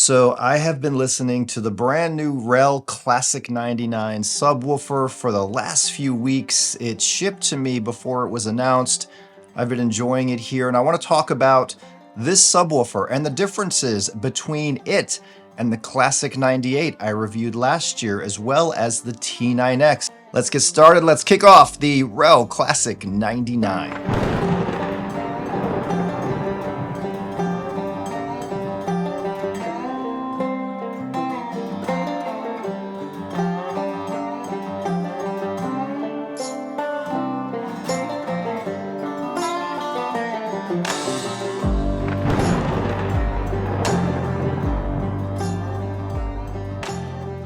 So I have been listening to the brand new REL Classic 99 subwoofer for the last few weeks. It shipped to me before it was announced. I've been enjoying it here, and I want to talk about this subwoofer and the differences between it and the Classic 98 I reviewed last year, as well as the T9X. Let's get started. Let's kick off the REL Classic 99.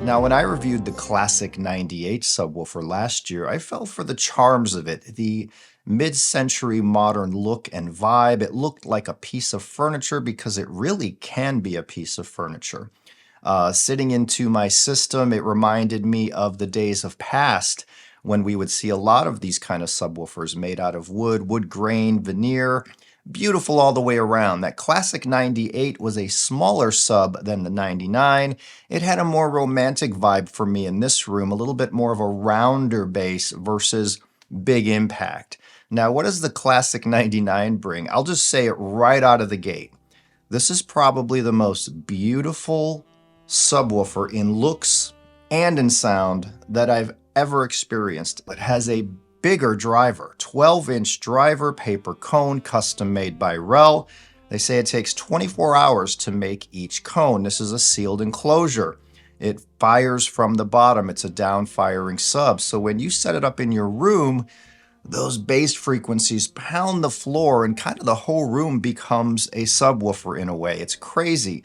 Now, when I reviewed the Classic 98 subwoofer last year, I fell for the charms of it, the mid-century modern look and vibe. It looked like a piece of furniture because it really can be a piece of furniture. Sitting into my system, it reminded me of the days of past when we would see a lot of these kind of subwoofers made out of wood grain, veneer. Beautiful all the way around. That Classic 98 was a smaller sub than the 99. It had a more romantic vibe for me in this room, a little bit more of a rounder bass versus big impact. Now, what does the Classic 99 bring? I'll just say it right out of the gate. This is probably the most beautiful subwoofer in looks and in sound that I've ever experienced. It has a bigger driver, 12-inch driver, paper cone, custom made by REL. They say it takes 24 hours to make each cone. This is a sealed enclosure. It fires from the bottom. It's a down-firing sub. So when you set it up in your room, those bass frequencies pound the floor and kind of the whole room becomes a subwoofer in a way. It's crazy.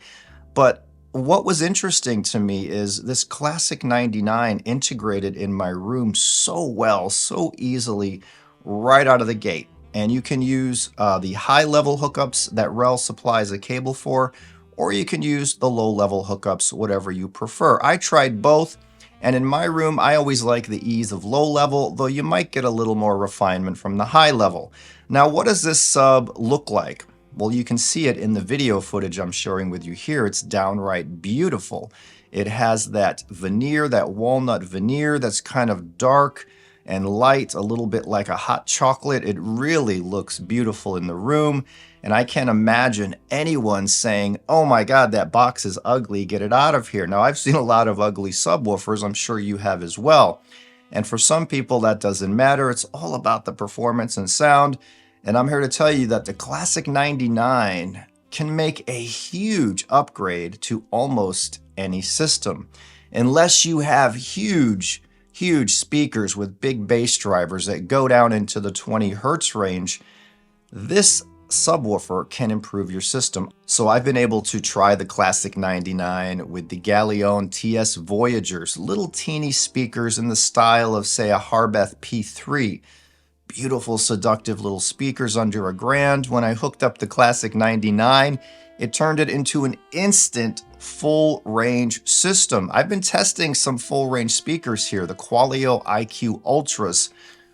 But what was interesting to me is this Classic 99 integrated in my room so well, so easily, right out of the gate. And you can use the high-level hookups that REL supplies a cable for, or you can use the low-level hookups, whatever you prefer. I tried both, and in my room, I always like the ease of low-level, though you might get a little more refinement from the high-level. Now, what does this sub look like? Well, you can see it in the video footage I'm sharing with you here. It's downright beautiful. It has that veneer, that walnut veneer that's kind of dark and light, a little bit like a hot chocolate. It really looks beautiful in the room. And I can't imagine anyone saying, oh my God, that box is ugly, get it out of here. Now, I've seen a lot of ugly subwoofers. I'm sure you have as well. And for some people, that doesn't matter. It's all about the performance and sound. And I'm here to tell you that the Classic 99 can make a huge upgrade to almost any system. Unless you have huge speakers with big bass drivers that go down into the 20 hertz range, this subwoofer can improve your system. So I've been able to try the Classic 99 with the Galleon TS Voyagers, little teeny speakers in the style of, say, a Harbeth P3. Beautiful, seductive little speakers under $1,000. When I hooked up the Classic 99, it turned it into an instant full-range system. I've been testing some full-range speakers here, the Qualio IQ Ultras,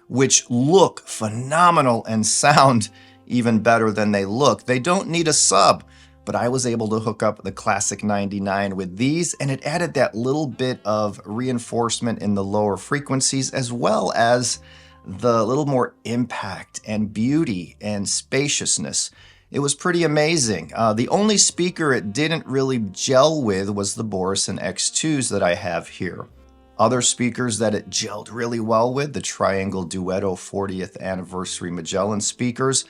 which look phenomenal and sound even better than they look. They don't need a sub, but I was able to hook up the Classic 99 with these, and it added that little bit of reinforcement in the lower frequencies, as well as the little more impact and beauty and spaciousness. It was pretty amazing. The only speaker it didn't really gel with was the Borison X2s that I have here. Other speakers that it gelled really well with, the Triangle Duetto 40th Anniversary Magellan speakers,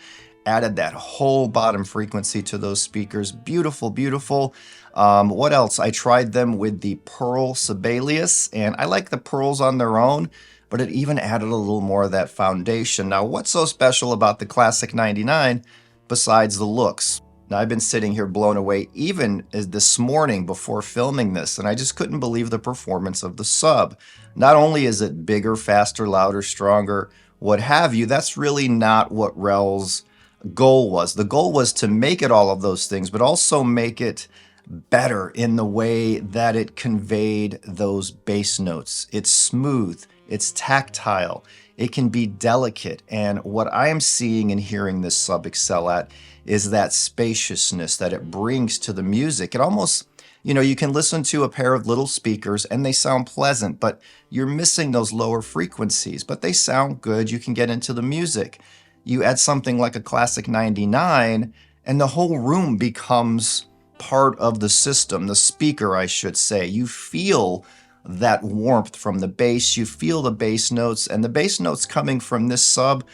added that whole bottom frequency to those speakers. Beautiful, beautiful. What else? I tried them with the Pearl Sibelius, and I like the pearls on their own, but it even added a little more of that foundation. Now, what's so special about the Classic 99 besides the looks? Now, I've been sitting here blown away even this morning before filming this, and I just couldn't believe the performance of the sub. Not only is it bigger, faster, louder, stronger, what have you, that's really not what REL's goal was. The goal was to make it all of those things, but also make it better in the way that it conveyed those bass notes. It's smooth. It's tactile. It can be delicate. And what I am seeing and hearing this sub excel at is that spaciousness that it brings to the music. It almost, you can listen to a pair of little speakers and they sound pleasant, but you're missing those lower frequencies, but they sound good. You can get into the music. You add something like a Classic 99 and the whole room becomes part of the system, the speaker, I should say. You feel that warmth from the bass. You feel the bass notes, and the bass notes coming from this sub,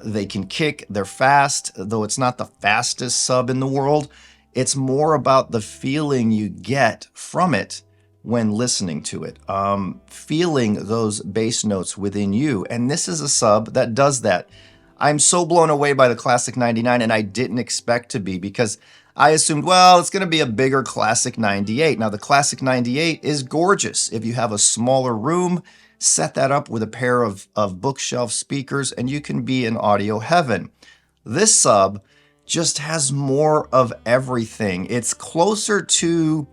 they can kick, they're fast, though it's not the fastest sub in the world. It's more about the feeling you get from it when listening to it, feeling those bass notes within you. And this is a sub that does that. I'm so blown away by the Classic 99, and I didn't expect to be, because I assumed, well, it's going to be a bigger Classic 98. Now, the Classic 98 is gorgeous. If you have a smaller room, set that up with a pair of bookshelf speakers, and you can be in audio heaven. This sub just has more of everything. It's closer to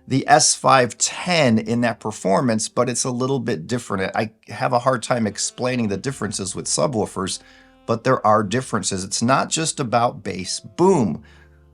the S510 in that performance, but it's a little bit different. I have a hard time explaining the differences with subwoofers, but there are differences. It's not just about bass boom.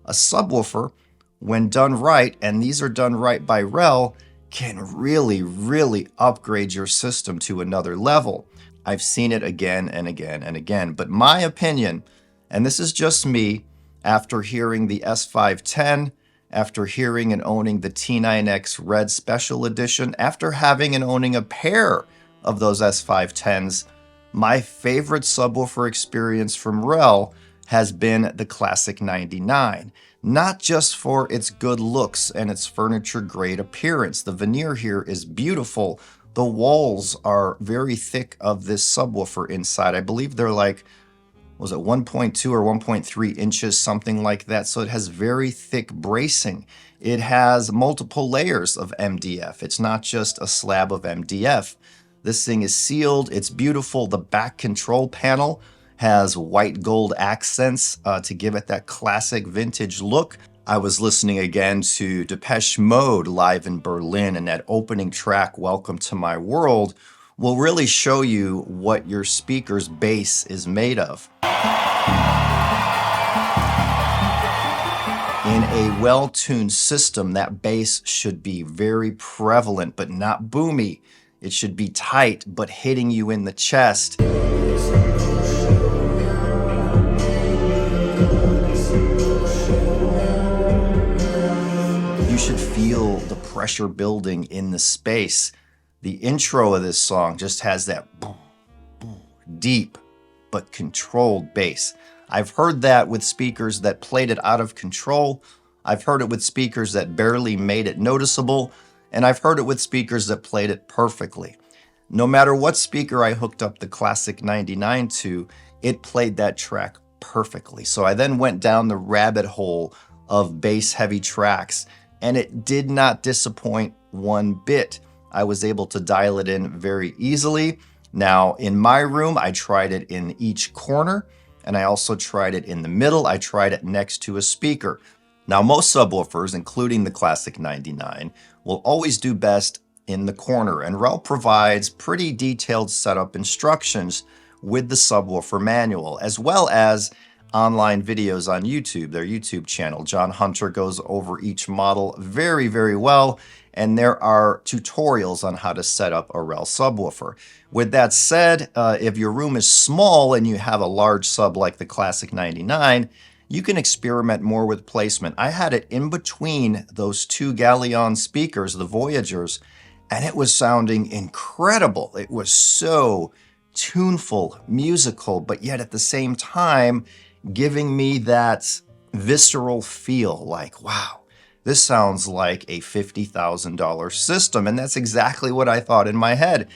A subwoofer, when done right, and these are done right by REL, can really, really upgrade your system to another level. I've seen it again and again and again, but my opinion, and this is just me, after hearing the S510, after hearing and owning the T9X Red Special Edition, after having and owning a pair of those S510s, my favorite subwoofer experience from REL has been the Classic 99. Not just for its good looks and its furniture-grade appearance. The veneer here is beautiful. The walls are very thick of this subwoofer inside. I believe they're like, was it 1.2 or 1.3 inches, something like that. So it has very thick bracing. It has multiple layers of MDF. It's not just a slab of MDF. This thing is sealed. It's beautiful. The back control panel has white gold accents to give it that classic vintage look. I was listening again to Depeche Mode live in Berlin, and that opening track, Welcome to My World, will really show you what your speaker's bass is made of. In a well-tuned system, that bass should be very prevalent, but not boomy. It should be tight, but hitting you in the chest. You should feel the pressure building in the space. The intro of this song just has that deep but controlled bass. I've heard that with speakers that played it out of control. I've heard it with speakers that barely made it noticeable. And I've heard it with speakers that played it perfectly. No matter what speaker I hooked up the Classic 99 to, it played that track perfectly. So I then went down the rabbit hole of bass-heavy tracks, and it did not disappoint one bit. I was able to dial it in very easily. Now, in my room, I tried it in each corner, and I also tried it in the middle. I tried it next to a speaker. Now, most subwoofers, including the Classic 99, will always do best in the corner, and REL provides pretty detailed setup instructions with the subwoofer manual, as well as online videos on YouTube, their YouTube channel. John Hunter goes over each model very, very well, and there are tutorials on how to set up a REL subwoofer. With that said, if your room is small and you have a large sub like the Classic 99, you can experiment more with placement. I had it in between those two Galleon speakers, the Voyagers, and it was sounding incredible. It was so tuneful, musical, but yet at the same time, giving me that visceral feel like, wow, this sounds like a $50,000 system. And that's exactly what I thought in my head.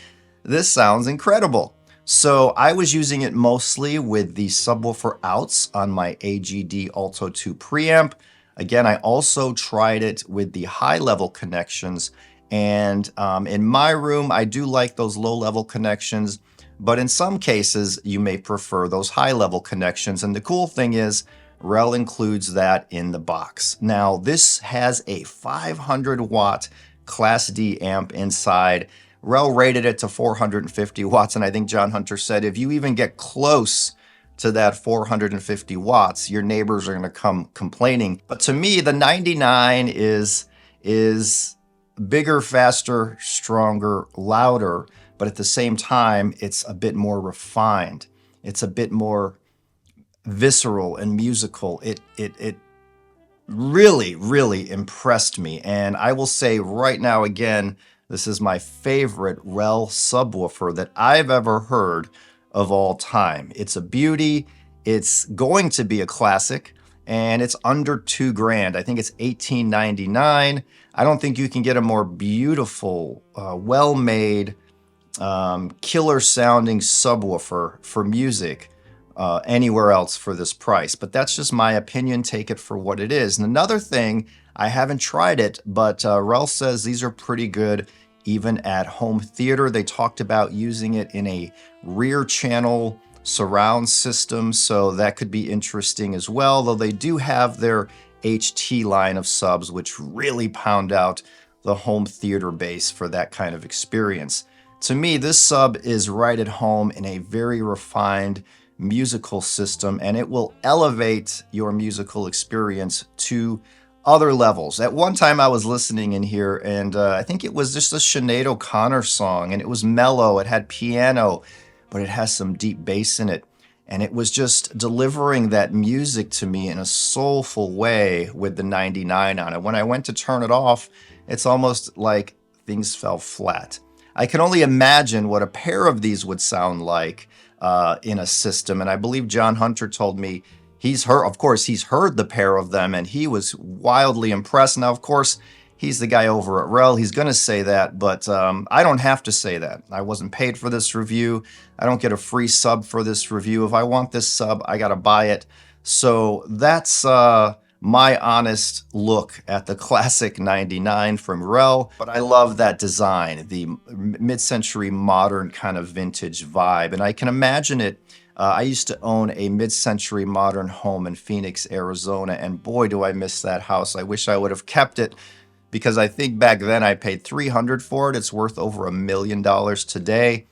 This sounds incredible. So I was using it mostly with the subwoofer outs on my AGD Alto 2 preamp. Again, I also tried it with the high-level connections. And in my room, I do like those low-level connections. But in some cases, you may prefer those high-level connections. And the cool thing is, REL includes that in the box. Now, this has a 500-watt Class D amp inside, REL rated it to 450 watts, and I think John Hunter said if you even get close to that 450 watts, your neighbors are going to come complaining. But to me, the 99 is bigger, faster, stronger, louder, but at the same time, it's a bit more refined. It's a bit more visceral and musical. It really impressed me. And I will say right now, again, this is my favorite REL subwoofer that I've ever heard of all time. It's a beauty. It's going to be a classic, and it's under $2,000. I think it's $1,899. I don't think you can get a more beautiful, well-made, killer sounding subwoofer for music anywhere else for this price. But that's just my opinion. Take it for what it is. And another thing, I haven't tried it, but REL says these are pretty good even at home theater. They talked about using it in a rear channel surround system, so that could be interesting as well, though they do have their HT line of subs, which really pound out the home theater base for that kind of experience. To me, this sub is right at home in a very refined musical system, and it will elevate your musical experience to other levels. At one time I was listening in here, and I think it was just a Sinead O'Connor song, and it was mellow, it had piano, but it has some deep bass in it. And it was just delivering that music to me in a soulful way with the 99 on it. When I went to turn it off, it's almost like things fell flat. I can only imagine what a pair of these would sound like in a system. And I believe John Hunter told me he's heard the pair of them, and he was wildly impressed. Now, of course, he's the guy over at REL. He's going to say that, but I don't have to say that. I wasn't paid for this review. I don't get a free sub for this review. If I want this sub, I got to buy it. So that's my honest look at the Classic 99 from REL. But I love that design, the mid-century modern kind of vintage vibe. And I can imagine it. I used to own a mid-century modern home in Phoenix, Arizona, and boy, do I miss that house. I wish I would have kept it, because I think back then I paid $300 for it. It's worth over $1 million today.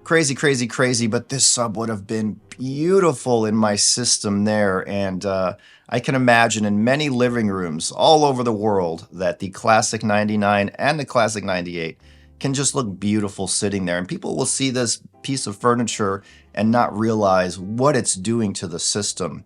Crazy, but this sub would have been beautiful in my system there. And I can imagine in many living rooms all over the world that the Classic 99 and the Classic 98 can just look beautiful sitting there. And people will see this piece of furniture and not realize what it's doing to the system.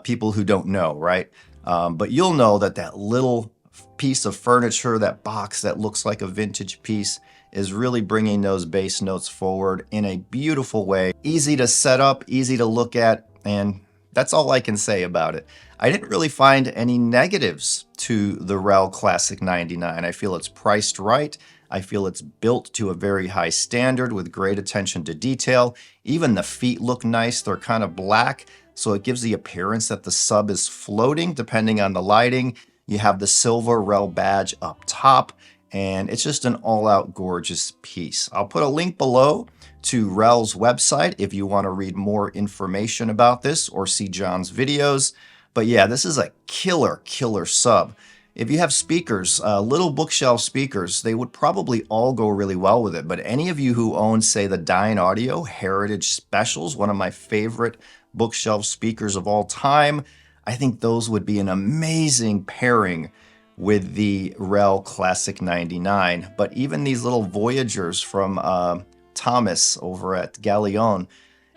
People who don't know, right? But you'll know that that little piece of furniture, that box that looks like a vintage piece, is really bringing those bass notes forward in a beautiful way. Easy to set up, easy to look at, and that's all I can say about it. I didn't really find any negatives to the REL Classic 99. I feel it's priced right. I feel it's built to a very high standard with great attention to detail. Even the feet look nice. They're kind of black, so it gives the appearance that the sub is floating depending on the lighting. You have the silver REL badge up top, and it's just an all-out gorgeous piece. I'll put a link below to REL's website if you want to read more information about this or see John's videos. But yeah, this is a killer sub. If you have speakers, little bookshelf speakers, they would probably all go really well with it. But any of you who own, say, the Dynaudio Heritage Specials, one of my favorite bookshelf speakers of all time, I think those would be an amazing pairing with the REL Classic 99. But even these little Voyagers from Thomas over at Galleon,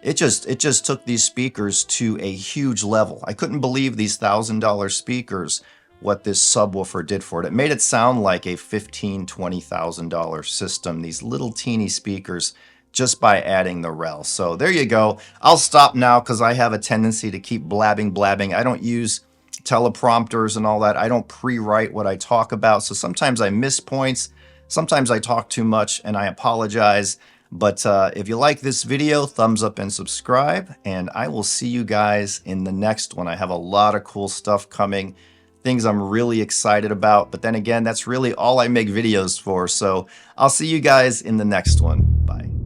it just took these speakers to a huge level. I couldn't believe these $1,000 speakers, what this subwoofer did for it. It made it sound like a $15,000, $20,000 system, these little teeny speakers, just by adding the REL. So there you go. I'll stop now because I have a tendency to keep blabbing. I don't use teleprompters and all that. I don't pre-write what I talk about. So sometimes I miss points. Sometimes I talk too much, and I apologize. But if you like this video, thumbs up and subscribe. And I will see you guys in the next one. I have a lot of cool stuff coming. Things I'm really excited about. But then again, that's really all I make videos for. So I'll see you guys in the next one. Bye.